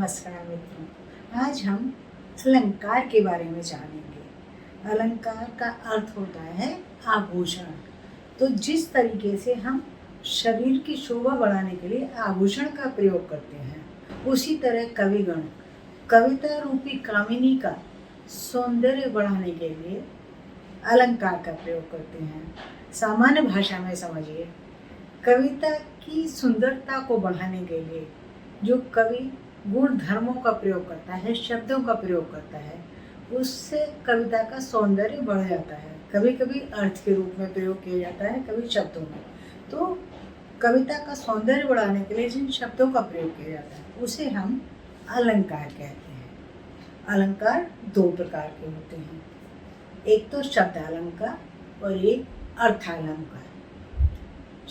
नमस्कार मित्रों, आज हम अलंकार के बारे में जानेंगे। अलंकार का अर्थ होता है आभूषण। तो जिस तरीके से हम शरीर की शोभा बढ़ाने के लिए आभूषण का प्रयोग करते हैं, उसी तरह कविगण कविता रूपी कामिनी का सौंदर्य बढ़ाने के लिए अलंकार का प्रयोग करते हैं। सामान्य भाषा में समझिए, कविता की सुंदरता को बढ़ाने के लिए जो कवि गुण धर्मों का प्रयोग करता है, शब्दों का प्रयोग करता है, उससे कविता का सौंदर्य बढ़ जाता है। कभी कभी अर्थ के रूप में प्रयोग किया जाता है, कभी शब्दों में। तो कविता का सौंदर्य बढ़ाने के लिए जिन शब्दों का प्रयोग किया जाता है उसे हम अलंकार कहते हैं। अलंकार दो प्रकार के होते हैं, एक तो शब्द अलंकार और एक अर्थालंकार।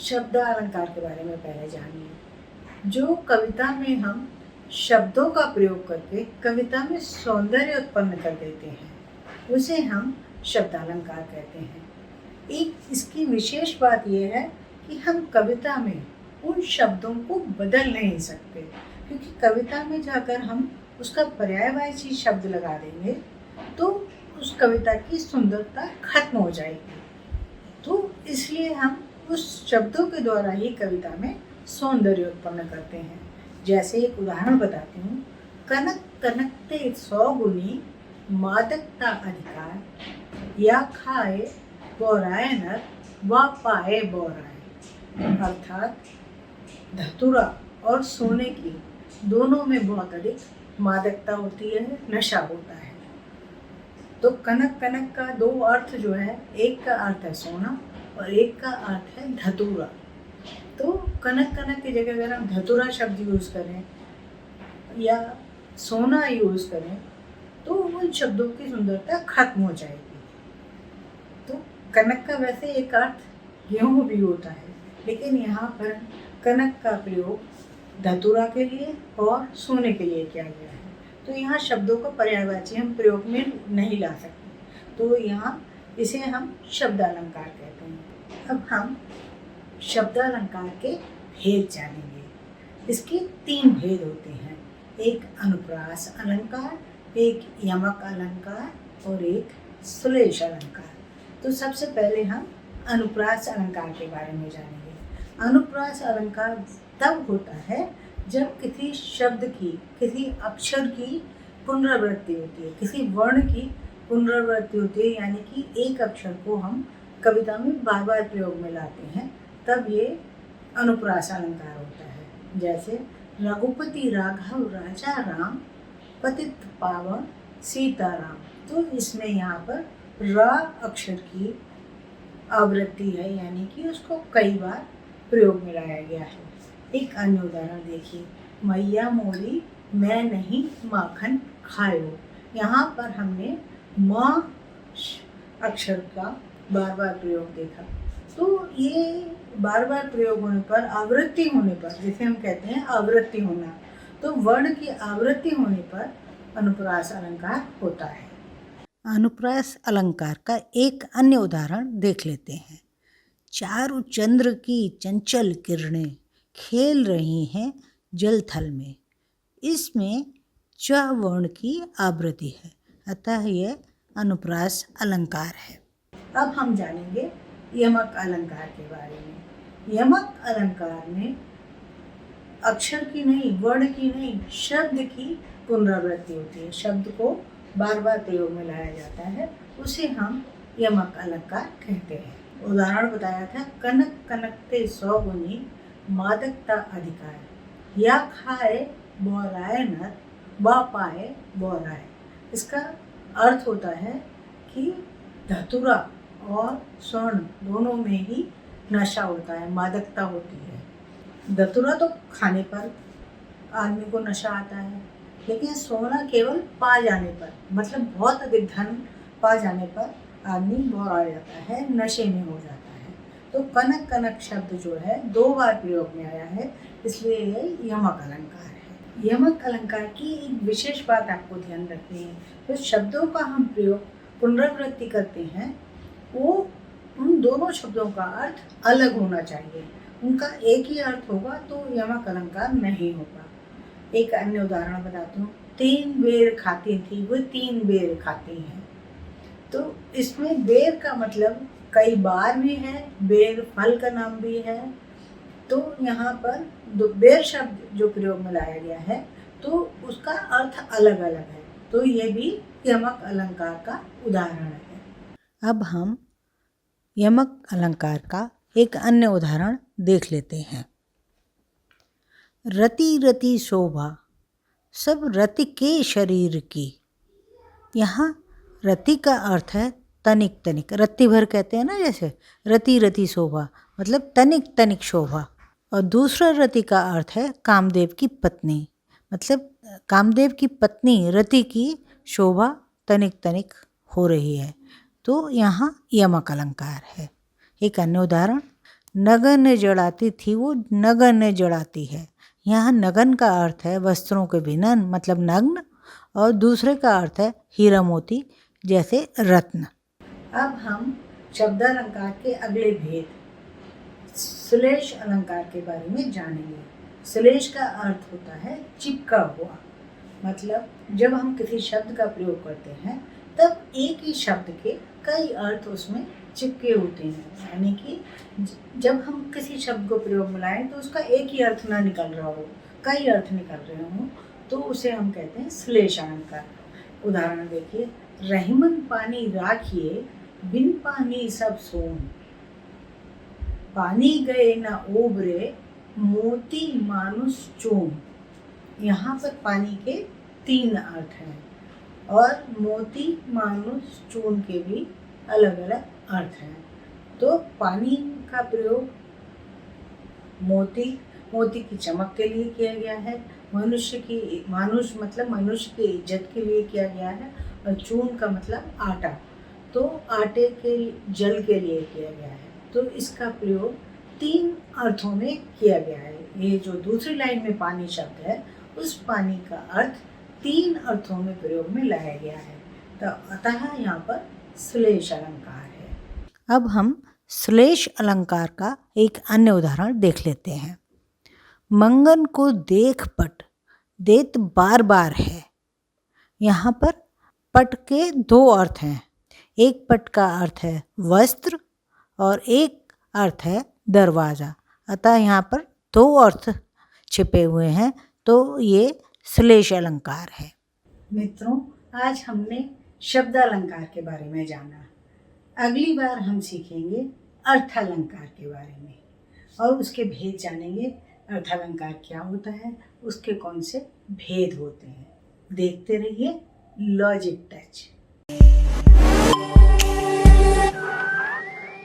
शब्द अलंकार के बारे में पहले जानिए। जो कविता में हम शब्दों का प्रयोग करके कविता में सौंदर्य उत्पन्न कर देते हैं, उसे हम शब्द अलंकार कहते हैं। एक इसकी विशेष बात यह है कि हम कविता में उन शब्दों को बदल नहीं सकते, क्योंकि कविता में जाकर हम उसका पर्यायवाची शब्द लगा देंगे तो उस कविता की सुंदरता खत्म हो जाएगी। तो इसलिए हम उस शब्दों के द्वारा ही कविता में सौंदर्य उत्पन्न करते हैं। जैसे एक उदाहरण बताती हूँ। कनक कनकते 100 गुनी, मादकता अधिकार, या खाए बौराए नर, व पाए बौराए। अर्थात धतूरा और सोने की दोनों में बहुत अधिक मादकता होती है, नशा होता है। तो कनक कनक का दो अर्थ जो है, एक का अर्थ है सोना और एक का अर्थ है धतूरा। तो कनक कनक की जगह अगर हम धतूरा शब्द यूज़ करें या सोना यूज़ करें तो उन शब्दों की सुंदरता खत्म हो जाएगी। तो कनक का वैसे एक अर्थ गेहूँ भी होता है, लेकिन यहाँ पर कनक का प्रयोग धतूरा के लिए और सोने के लिए किया गया है। तो यहाँ शब्दों का पर्यायवाची हम प्रयोग में नहीं ला सकते, तो यहाँ इसे हम शब्द अलंकार कहते हैं। अब हम शब्द अलंकार के भेद जानेंगे। इसके 3 भेद होते हैं, एक अनुप्रास अलंकार, एक यमक अलंकार और एक श्लेष अलंकार। तो सबसे पहले हम अनुप्रास अलंकार के बारे में जानेंगे। अनुप्रास अलंकार तब होता है जब किसी शब्द की, किसी अक्षर की पुनरावृत्ति होती है, किसी वर्ण की पुनरावृत्ति होती है, यानी कि एक अक्षर को हम कविता में बार बार प्रयोग में लाते हैं, तब ये अनुप्रास अलंकार होता है। जैसे रघुपति राघव राजा राम, पतित पावन सीताराम। तो इसमें यहाँ पर रा अक्षर की आवृत्ति है, यानी कि उसको कई बार प्रयोग में लाया गया है। एक अन्य उदाहरण देखिए, मैया मोरी मैं नहीं माखन खायो। यहाँ पर हमने माँ अक्षर का बार बार प्रयोग देखा। तो ये बार बार प्रयोग होने पर, आवृत्ति होने पर, जिसे हम कहते हैं आवृत्ति होना, तो वर्ण की आवृत्ति होने पर अनुप्रास अलंकार होता है। अनुप्रास अलंकार का एक अन्य उदाहरण देख लेते हैं। चारु चंद्र की चंचल किरणें खेल रही हैं जल थल में। इसमें च वर्ण की आवृत्ति है, अतः यह अनुप्रास अलंकार है। अब हम जानेंगे यमक अलंकार के बारे में। यमक अलंकार में अक्षर की नहीं, वर्ण की नहीं, शब्द की पुनरावृत्ति होती है। शब्द को बार बार प्रयोग में लाया जाता है, उसे हम यमक अलंकार कहते हैं। उदाहरण बताया था, कनक कनकते 100 गुनी, मादकता अधिकार, या खाए बौराए नर, व पाए बौराए। इसका अर्थ होता है कि धतूरा और स्वर्ण दोनों में ही नशा होता है, मादकता होती है। धतूरा तो खाने पर आदमी को नशा आता है, लेकिन सोना केवल पा जाने पर, मतलब बहुत अधिक धन पा जाने पर आदमी भौरा जाता है, नशे में हो जाता है। तो कनक कनक शब्द जो है 2 बार प्रयोग में आया है, इसलिए यह यमक अलंकार है। यमक अलंकार की एक विशेष बात आपको ध्यान रखनी है, तो शब्दों का हम प्रयोग पुनरावृत्ति करते हैं, वो उन दोनों शब्दों का अर्थ अलग होना चाहिए। उनका एक ही अर्थ होगा तो यमक अलंकार नहीं होगा। एक अन्य उदाहरण बताती हूँ। 3 बेर खाती थी वो 3 बेर खाती हैं। तो इसमें बेर का मतलब कई बार भी है, बेर फल का नाम भी है। तो यहाँ पर बेर शब्द जो प्रयोग में लाया गया है तो उसका अर्थ अलग अलग है। तो ये भी यमक अलंकार का उदाहरण है। अब हम यमक अलंकार का एक अन्य उदाहरण देख लेते हैं। रति रति शोभा सब रति के शरीर की। यहाँ रति का अर्थ है तनिक तनिक, रत्ती भर कहते हैं ना, जैसे रति रति शोभा मतलब तनिक तनिक शोभा। और दूसरा रति का अर्थ है कामदेव की पत्नी, मतलब कामदेव की पत्नी रति की शोभा तनिक तनिक हो रही है। तो यहाँ यमक अलंकार है। एक अन्य उदाहरण, नगन जड़ाती थी वो नगन जड़ाती है। यहाँ नगन का अर्थ है वस्त्रों के बिनन मतलब नग्न, और दूसरे का अर्थ है हीरा मोती जैसे रत्न। अब हम शब्दालंकार के अगले भेद श्लेष अलंकार के बारे में जानेंगे। श्लेष का अर्थ होता है चिपका हुआ, मतलब जब हम किसी शब्द का प्रयोग करते हैं तब एक ही शब्द के कई अर्थ उसमें चिपके होते हैं। यानी कि जब हम किसी शब्द को प्रयोग में लाएं तो उसका एक ही अर्थ ना निकल रहा हो, कई अर्थ निकल रहे हों, तो उसे हम कहते हैं श्लेष अलंकार। उदाहरण देखिए, रहीमन पानी राखिए बिन पानी सब सोन, पानी गए न ओबरे मोती मानुष चून। यहाँ पर पानी के 3 अर्थ हैं और मोती मानुष चून के भी अलग अलग अर्थ हैं। तो पानी का प्रयोग मोती की चमक के लिए किया गया है, मानुष मतलब मनुष्य की इज्जत के लिए किया गया है, और चून का मतलब आटा, तो आटे के जल के लिए किया गया है। तो इसका प्रयोग 3 अर्थों में किया गया है। ये जो दूसरी लाइन में पानी शब्द है उस पानी का अर्थ 3 अर्थों में प्रयोग में लाया गया है। तो अतः यहाँ पर श्लेष अलंकार है। अब हम श्लेष अलंकार का एक अन्य उदाहरण देख लेते हैं। मंगन को देख पट देत बार बार है। यहाँ पर पट के 2 अर्थ हैं। एक पट का अर्थ है वस्त्र और एक अर्थ है दरवाज़ा। अतः यहाँ पर 2 अर्थ छिपे हुए हैं, तो ये श्लेष अलंकार है। मित्रों, आज हमने शब्दालंकार के बारे में जाना। अगली बार हम सीखेंगे अर्थालंकार के बारे में और उसके भेद जानेंगे। अर्थालंकार क्या होता है, उसके कौन से भेद होते हैं। देखते रहिए लॉजिक टच।